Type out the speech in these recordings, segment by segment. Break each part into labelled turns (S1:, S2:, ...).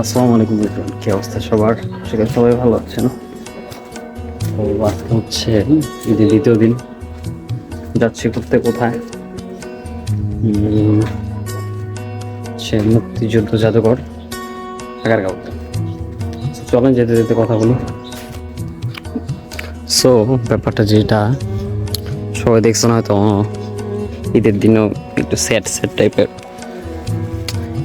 S1: আসসালামু আলাইকুম বন্ধুরা, কি অবস্থা সবার? সেখানে সবাই ভালো আছেন? তো আজকে হচ্ছে ঈদের দ্বিতীয় দিন। যাচ্ছি ঘুরতে কোথায়? সে মুক্তিযুদ্ধ জাদুঘর আগারগাঁওতে। চলেন যেতে যেতে কথা বলি। সো ব্যাপারটা যেটা সবাই দেখছেন হয়তো, ঈদের দিনও একটু স্যাড স্যাড টাইপের।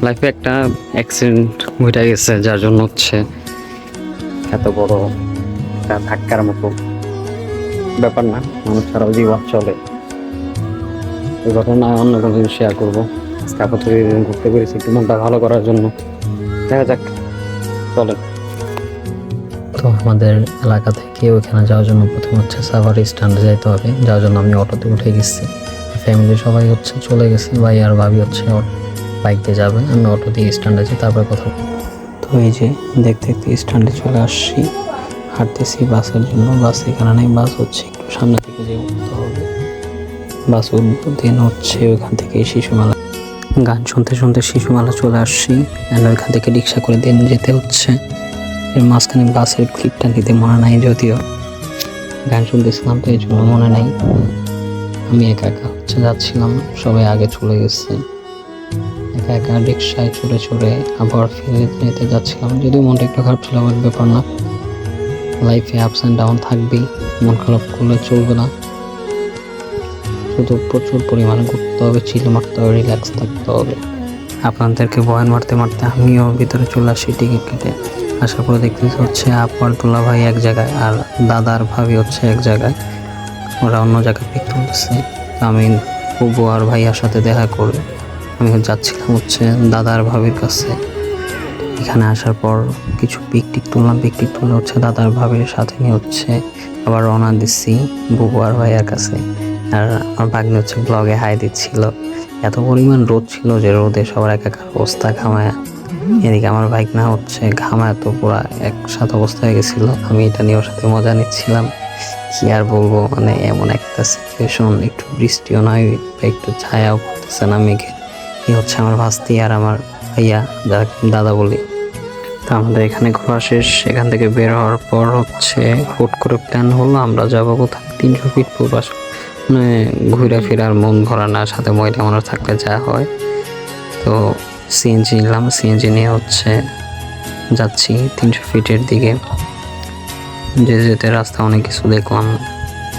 S1: লাইফে একটা অ্যাক্সিডেন্ট ঘটে গেছে, যার জন্য হচ্ছে এত বড় একটা ধাক্কার মতো ব্যাপার না, মানুষ ছাড়াও জীবন চলে। এই ঘটনা অন্য কোনো দিন শেয়ার করবো। আজকে আপাতত ঘুরতে পেরেছি একটু মনটা ভালো করার জন্য। দেখা যাক, চলে।
S2: তো আমাদের এলাকা থেকে ওইখানে যাওয়ার জন্য প্রথম হচ্ছে সাভার স্ট্যান্ডে যাইতে হবে, যার জন্য আমি অটোতে উঠে গেছি। ফ্যামিলি সবাই হচ্ছে চলে গেছে, ভাই আর ভাবি হচ্ছে বাইক দিয়ে যাবে, আমি অটো দিয়ে স্ট্যান্ডে যাই, তারপরে কথা। তো এই যে দেখতে দেখতে স্ট্যান্ডে চলে আসছি, হাঁটতেছি বাসের জন্য। বাস এখানে নেই, বাস হচ্ছে একটু সামনে থেকে যে উঠতে হবে। বাস উঠবো, দেন হচ্ছে ওইখান থেকে শিশুমেলা গান শুনতে শুনতে শিশুমেলা চলে আসছি। অ্যান্ড ওইখান থেকে রিক্সা করে দেন যেতে হচ্ছে। এর মাঝখানে বাসের ক্লিপটা নিতে মনে নাই, যদিও গান শুনতেছিলাম তো এই জন্য মনে নাই। আমি একা একা হচ্ছে যাচ্ছিলাম, সবাই আগে চলে গেছে। একা একা রিক্সায় চড়ে চড়ে আবার ফিরে নিতে যাচ্ছিলাম, যদিও মনটা একটু খারাপ ছিল, আমার ব্যাপার না। লাইফে আপস অ্যান্ড ডাউন থাকবেই, মন খারাপ করলে চলবে না। শুধু প্রচুর পরিমাণে ঘুরতে হবে, চিল মারতে হবে, রিল্যাক্স থাকতে হবে। আপনাদেরকে বয়ান মারতে মারতে আমিও ভিতরে চলে আসি টিকিট কেটে। আসার পরে দেখতেছি হচ্ছে আপার দুলা ভাই এক জায়গায় আর দাদার ভাবি হচ্ছে এক জায়গায়, ওরা অন্য জায়গায় পিক তুলছে। আমি বুবু আর ভাইয়ার সাথে দেখা করে আমি যাচ্ছিলাম হচ্ছে দাদার ভাবির কাছে। এখানে আসার পর কিছু পিক টিক তুলে হচ্ছে দাদার ভাবির সাথে নিয়ে হচ্ছে আবার রওনা দিচ্ছি বুবু আর ভাইয়ার কাছে। আর আমার ভাগ্নি হচ্ছে ব্লগে হাই দিচ্ছিল। এত পরিমাণ রোদ ছিল যে রোদে সবার একাকার অবস্থা, ঘামায়। এদিকে আমার বাইক না হচ্ছে ঘামায় তো পুরা একসাথে অবস্থা হয়ে গেছিল। আমি এটা নিয়ে ওর সাথে মজা নিচ্ছিলাম, কি আর বলবো, মানে এমন একটা সিচুয়েশন। একটু বৃষ্টিও নয়, একটু ছায়াও পড়তেছে না মেঘে। এই হচ্ছে আমার ভাস্তি আর আমার ভাইয়া, যাকে দাদা বলি। তো আমাদের এখানে ঘোরা শেষ। এখান থেকে বের হওয়ার পর হচ্ছে হুট করে প্ল্যান হলো আমরা যাবো কোথায়, 300 ফিট পূর্বাস। মানে ঘুরে ফিরার মন ভরা না, সাথে ময়লা মানুষ থাকলে যা হয়। তো সিএনজি নিলাম, সিএনজি নিয়ে হচ্ছে যাচ্ছি 300 ফিটের দিকে। যেতে যেতে রাস্তা অনেক কিছু দেখলাম,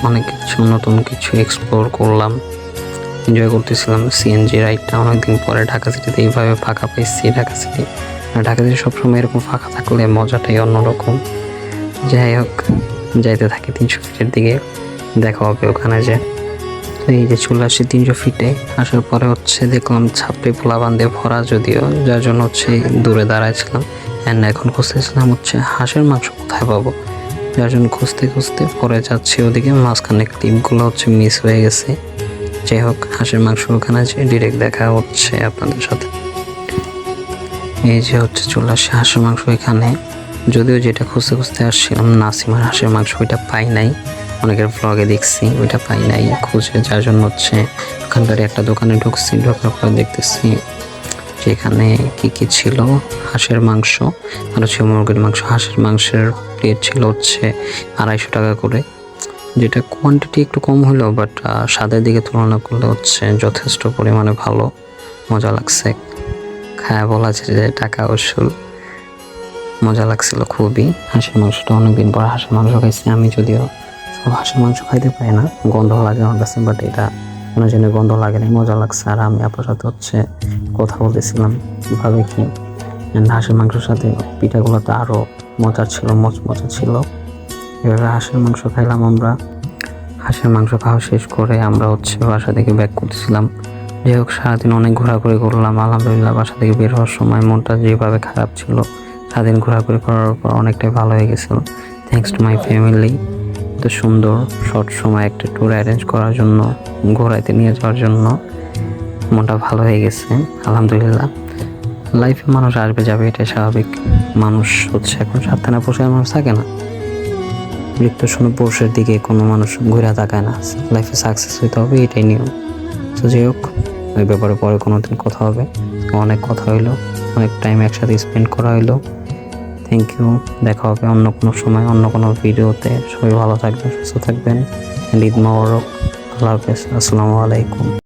S2: অনেক কিছু নতুন কিছু এক্সপ্লোর করলাম, এনজয় করতেছিলাম। সিএনজি রাইডটা অনেকদিন পরে ঢাকা সিটিতে এইভাবে ফাঁকা পাইছি। ঢাকা সিটি সবসময় এরকম ফাঁকা থাকলে মজাটাই অন্যরকম। যাই হোক, যাইতে থাকি 300 ফিটের দিকে, দেখা হবে ওখানে যে। এই যে চলে আসি 300 ফিটে। আসার পরে হচ্ছে দেখলাম ছাপড়ি পোলা বান্ধে ভরা, যদিও, যার জন্য হচ্ছে দূরে দাঁড়াইছিলাম। অ্যান্ড এখন খুঁজতেছিলাম হচ্ছে হাঁসের মাংস কোথায় পাবো, যার জন্য খুঁজতে খুঁজতে পরে যাচ্ছি ওদিকে। মাঝখানে ক্লিপগুলো হচ্ছে মিস হয়ে গেছে। যাই হোক, হাঁসের মাংস ওখানে যে ডিরেক্ট দেখা হচ্ছে আপনাদের সাথে। এই যে হচ্ছে চলে আসছে হাঁসের মাংস এখানে। যদিও যেটা খুঁজতে খুঁজতে আসছিলাম নাসিমার হাঁসের মাংস, ওইটা পাই নাই। অনেকের ব্লগে দেখছি, ওইটা পাই নাই খুঁজে, যার জন্য হচ্ছে ওখানকার একটা দোকানে ঢুকছি। ঢোকার পর দেখতেছি যেখানে কি ছিল, হাঁসের মাংস আর হচ্ছে মুরগির মাংস। হাঁসের মাংসের প্লেট ছিল হচ্ছে 250 টাকা করে, যেটা কোয়ান্টিটি একটু কম হলো, বাট স্বাদের দিকে তুলনা করলে হচ্ছে যথেষ্ট পরিমাণে ভালো, মজা লাগছে। খায় বলা যায় যে টাকা উসুল, মজা লাগছিল খুবই। হাঁসের মাংসটা অনেকদিন পর হাঁসের মাংস খাইছি আমি, যদিও সব হাঁসের মাংস খাইতে পারি না, গন্ধ লাগে আমার কাছে, বাট এটা কোনো জন্য গন্ধ লাগে না, মজা লাগছে। আর আমি আপনার সাথে হচ্ছে কথা বলতেছিলাম কীভাবে কি। হাঁসের মাংসের সাথে পিঠাগুলো তো আরও মজার ছিল, মজা ছিল। এভাবে হাঁসের মাংস খাইলাম আমরা। হাঁসের মাংস খাওয়া শেষ করে আমরা হচ্ছে বাসা থেকে ব্যাক করতেছিলাম। যাই হোক, সারাদিন অনেক ঘোরাঘুরি করলাম। আলহামদুলিল্লাহ, বাসা থেকে বের হওয়ার সময় মনটা যেভাবে খারাপ ছিল, সারাদিন ঘোরাঘুরি করার পর অনেকটাই ভালো হয়ে গেছিল। থ্যাঙ্কস টু মাই ফ্যামিলি, এত সুন্দর শর্ট সময় একটা ট্যুর অ্যারেঞ্জ করার জন্য, ঘোরাইতে নিয়ে যাওয়ার জন্য। মনটা ভালো হয়ে গেছে আলহামদুলিল্লাহ। লাইফে মানুষ আসবে যাবে, এটাই স্বাভাবিক। মানুষ হচ্ছে এখন সাথে না পোষায় মানুষ থাকে না, মৃত্যু শুনে পুরুষের দিকে কোনো মানুষ ঘুরে তাকায় না। লাইফে সাকসেস হইতে হবে, এটাই নিয়ম। তো যাই হোক, ওই ব্যাপারে পরে কোনো দিন কথা হবে। অনেক কথা হইলো। অনেক টাইম একসাথে স্পেন্ড করা হলো। থ্যাংক ইউ, দেখা হবে অন্য কোনো সময় অন্য কোনো ভিডিওতে। সবাই ভালো থাকবেন, সুস্থ থাকবেন। ঈদ মোবারক, আল্লাহ হাফেজ, আসসালামু আলাইকুম।